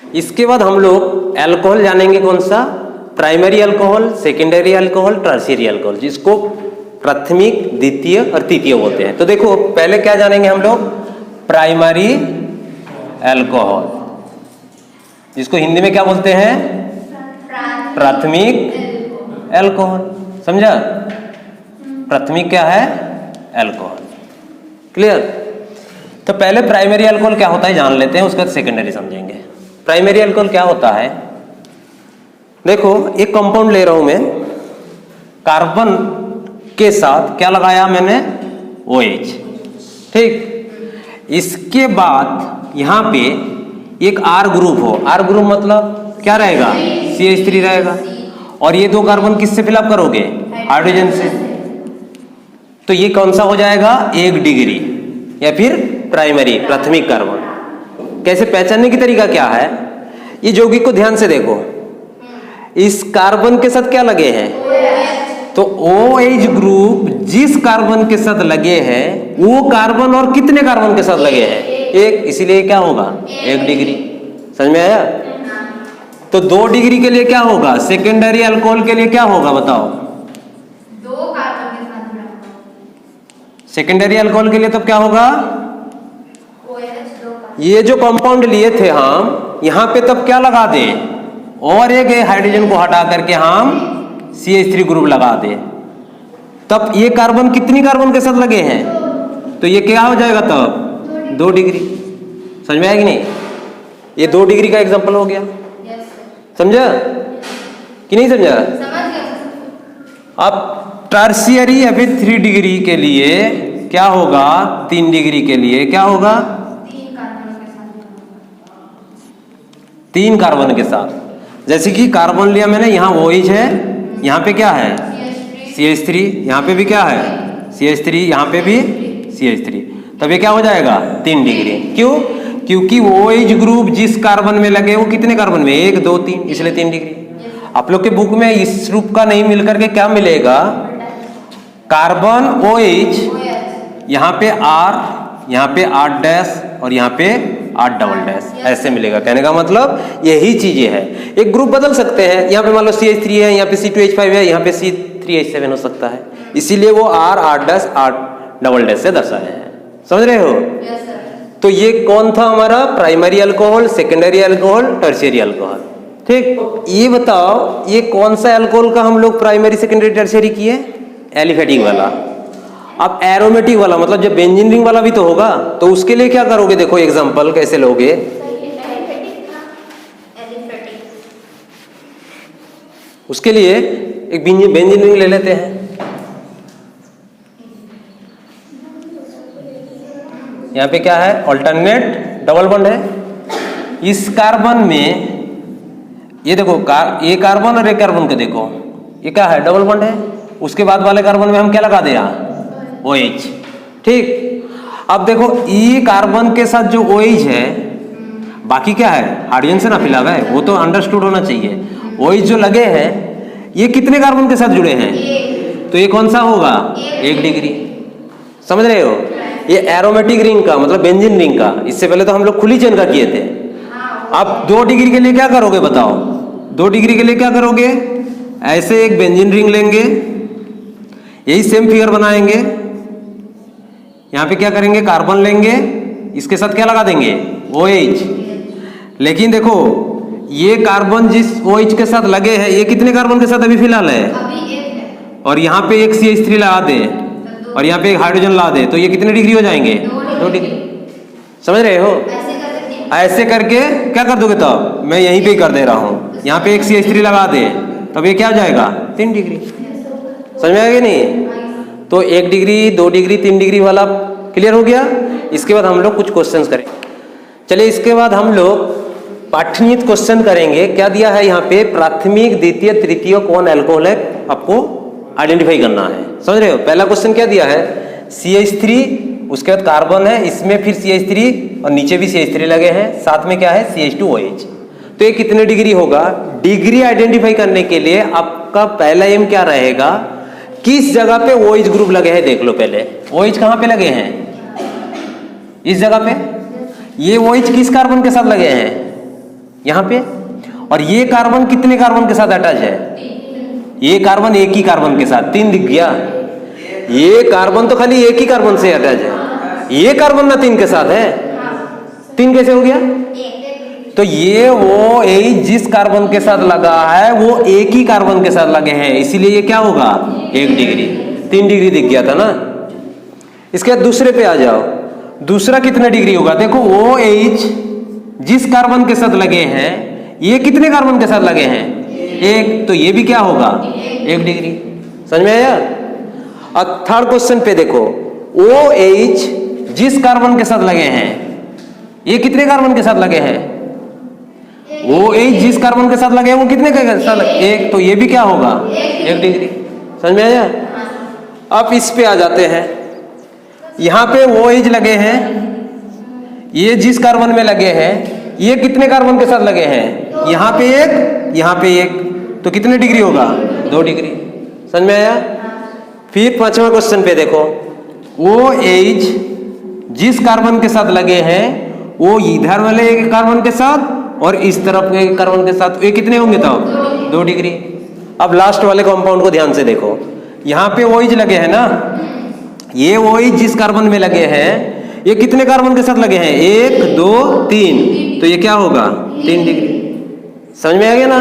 इसके बाद हम लोग अल्कोहल जानेंगे, कौन सा, primary alcohol, secondary alcohol, tertiary alcohol, जिसको प्राथमिक, द्वितीय और तृतीय बोलते हैं। तो देखो पहले क्या जानेंगे हम लोग, प्राइमरी अल्कोहल, जिसको हिंदी में क्या बोलते हैं, प्राथमिक अल्कोहल। समझा, प्राथमिक क्या है, अल्कोहल। क्लियर। तो पहले प्राइमरी अल्कोहल क्या होता है जान लेते हैं, उसके बाद सेकेंडरी समझेंगे। प्राइमरी अल्कोहल क्या होता है, देखो एक कंपाउंड ले रहा हूं मैं, कार्बन के साथ क्या लगाया मैंने, OH, ठीक। इसके बाद यहां पे एक R ग्रुप हो, R ग्रुप मतलब क्या रहेगा, CH3 रहेगा, और ये दो कार्बन किससे फिलअप करोगे, हाइड्रोजन से। तो ये कौन सा हो जाएगा, 1 डिग्री, या फिर प्राइमरी, प्राथमिक कार्बन। कैसे पहचानने की तरीका क्या है, ये यौगिक को ध्यान से देखो, इस कार्बन के साथ क्या लगे हैं, तो OH ग्रुप जिस कार्बन के साथ लगे हैं वो कार्बन और कितने कार्बन के साथ लगे हैं, 1, इसीलिए क्या होगा, 1 डिग्री। समझ में आया। तो 2 डिग्री के लिए क्या होगा, सेकेंडरी अल्कोहल के लिए क्या होगा बताओ, 2 कार्बन के साथ जुड़ा होगा। सेकेंडरी अल्कोहल के लिए तब क्या होगा, OH 2 ये जो कंपाउंड लिए थे हम यहाँ पे तब क्या लगा दे, और एक हाइड्रोजन को हटा करके हम CH3 ग्रुप लगा दे, तब ये कार्बन कितनी कार्बन के साथ लगे हैं, तो ये क्या हो जाएगा तब, 2 डिग्री। समझ में आया कि नहीं, ये 2 डिग्री का एग्जांपल हो गया। समझा कि नहीं समझा। अब टर्शियरी या फिर 3 डिग्री के लिए क्या होगा, 3 डिग्री के लिए क्या होगा, 3 कार्बन के साथ। जैसे कि कार्बन लिया मैंने, यहाँ OH है, यहाँ पे क्या है, CH3, यहाँ पे भी क्या है, CH3, यहाँ पे भी CH3, तब ये क्या हो जाएगा, 3 डिग्री। क्यों, क्योंकि OH ग्रुप जिस कार्बन में लगे वो कितने कार्बन में, 1, 2, 3, इसलिए 3 डिग्री। आप लोग के बुक में इस रूप का नहीं मिलकर के क्या मिलेगा, कार्बन OH, यहाँ पे R, यहाँ पे R' और यहाँ पे R', ऐसे मिलेगा। कहने का मतलब यही चीजें है, एक ग्रुप बदल सकते हैं, यहाँ पे मान लो CH3 है, यहाँ पे C2H5 है, यहाँ पे C3H7 हो सकता है, इसीलिए वो R' से दर्शाए हैं। समझ रहे हो। तो ये कौन था हमारा, primary alcohol, secondary alcohol, tertiary alcohol. ठीक, ये बताओ ये कौन सा अल्कोहल का हम लोग प्राइमरी, सेकेंडरी, टर्शियरी किए, एलिफेटिक वाला। अब एरोमेटिक वाला मतलब जब बेंजीन रिंग वाला भी तो होगा, तो उसके लिए क्या करोगे, देखो एग्जांपल कैसे लोगे। उसके लिए एक बेंजीन रिंग ले लेते हैं, यहाँ पे क्या है, अल्टरनेट डबल बॉन्ड है। इस कार्बन में ये देखो ये कार्बन और एक कार्बन को देखो, ये क्या है, डबल बॉन्ड है। उसके बाद वाले कार्बन में हम क्या लगा दिया, OH। ठीक, अब देखो ई कार्बन के साथ जो OH है, बाकी क्या है, हाइड्रोजन से ना फिलअप है, वो तो अंडरस्टूड होना चाहिए। OH जो लगे हैं ये कितने कार्बन के साथ जुड़े हैं, तो ये कौन सा होगा, 1 डिग्री। समझ रहे हो, ये एरोमेटिक रिंग का मतलब बेंजीन रिंग का, इससे पहले तो हम लोग खुली चेन का किए थे। अब 2 डिग्री के लिए क्या करोगे बताओ, 2 डिग्री के लिए क्या करोगे, ऐसे एक बेंजीन रिंग लेंगे, यही सेम फिगर बनाएंगे, यहाँ पे क्या करेंगे, कार्बन लेंगे, इसके साथ क्या लगा देंगे, OH। लेकिन देखो ये कार्बन जिस OH के साथ लगे हैं ये कितने कार्बन के साथ अभी फिलहाल है, और यहाँ पे एक CH3 लगा दे और यहाँ पे एक हाइड्रोजन ला दे, तो ये कितने डिग्री हो जाएंगे, 2 डिग्री। समझ रहे हो, ऐसे करके क्या कर दोगे, तब मैं यहीं पे ही कर दे रहा हूँ, यहाँ पे एक CH3 लगा दे, तब ये क्या हो जाएगा, 3 डिग्री। समझ में आएगा नहीं। तो 1 डिग्री, 2 डिग्री, 3 डिग्री वाला क्लियर हो गया। इसके बाद हम लोग कुछ क्वेश्चंस करेंगे। चलिए इसके बाद हम लोग पाठनीय क्वेश्चन करेंगे। क्या दिया है यहाँ पे, प्राथमिक, द्वितीय, तृतीय कौन अल्कोहल है, आपको आइडेंटिफाई करना है। समझ रहे हो। पहला क्वेश्चन क्या दिया है, CH3, उसके बाद कार्बन है, इसमें फिर CH3 और नीचे भी CH3 लगे हैं, साथ में क्या है CH2OH। तो ये कितने डिग्री होगा, डिग्री आइडेंटिफाई करने के लिए आपका पहला एम क्या रहेगा, किस जगह पे OH ग्रुप लगे हैं देख लो पहले। OH कहाँ पे लगे हैं, इस जगह पे। ये OH किस कार्बन के साथ लगे हैं, यहाँ पे। और ये कार्बन कितने कार्बन के साथ अटैच है? ये कार्बन एक ही कार्बन के साथ, 3 दिख गया। ये कार्बन तो खाली एक ही कार्बन से अटैच है, ये कार्बन ना 3 के साथ है। 3 कैसे हो गया? तो ये वो एच जिस कार्बन के साथ लगा है वो एक ही कार्बन के साथ लगे हैं, इसीलिए ये क्या होगा? 1 डिग्री। 3 डिग्री दिख गया था ना। इसके बाद दूसरे पे आ जाओ। दूसरा कितने डिग्री होगा? देखो ओ एच जिस कार्बन के साथ लगे हैं ये कितने कार्बन के साथ लगे हैं? 1। तो ये भी क्या होगा? 1 डिग्री। समझ में आया? अब थर्ड क्वेश्चन पे देखो, ओ एच जिस कार्बन के साथ लगे हैं ये कितने कार्बन के साथ लगे हैं? ओ एच जिस कार्बन के साथ लगे हैं वो कितने के साथ? 1। तो ये भी क्या होगा? 1 डिग्री। समझ में आया? अब इस पे आ जाते हैं। यहाँ पे ओ एच लगे हैं, ये जिस कार्बन में लगे हैं ये कितने कार्बन के साथ लगे हैं? यहाँ पे 1, यहाँ पे 1। तो कितने डिग्री होगा? 2 डिग्री। समझ में आया? फिर 5वां क्वेश्चन पे देखो, ओ एच जिस कार्बन के साथ लगे हैं वो इधर वाले कार्बन के साथ और इस तरफ के कार्बन के साथ, ये कितने होंगे तब? 2 डिग्री। अब लास्ट वाले कंपाउंड को ध्यान से देखो, यहाँ पे OH लगे हैं ना, ये OH जिस कार्बन में लगे हैं ये कितने कार्बन के साथ लगे हैं? 1, 2, 3। तो ये क्या होगा? 3 डिग्री। समझ में आ गया ना?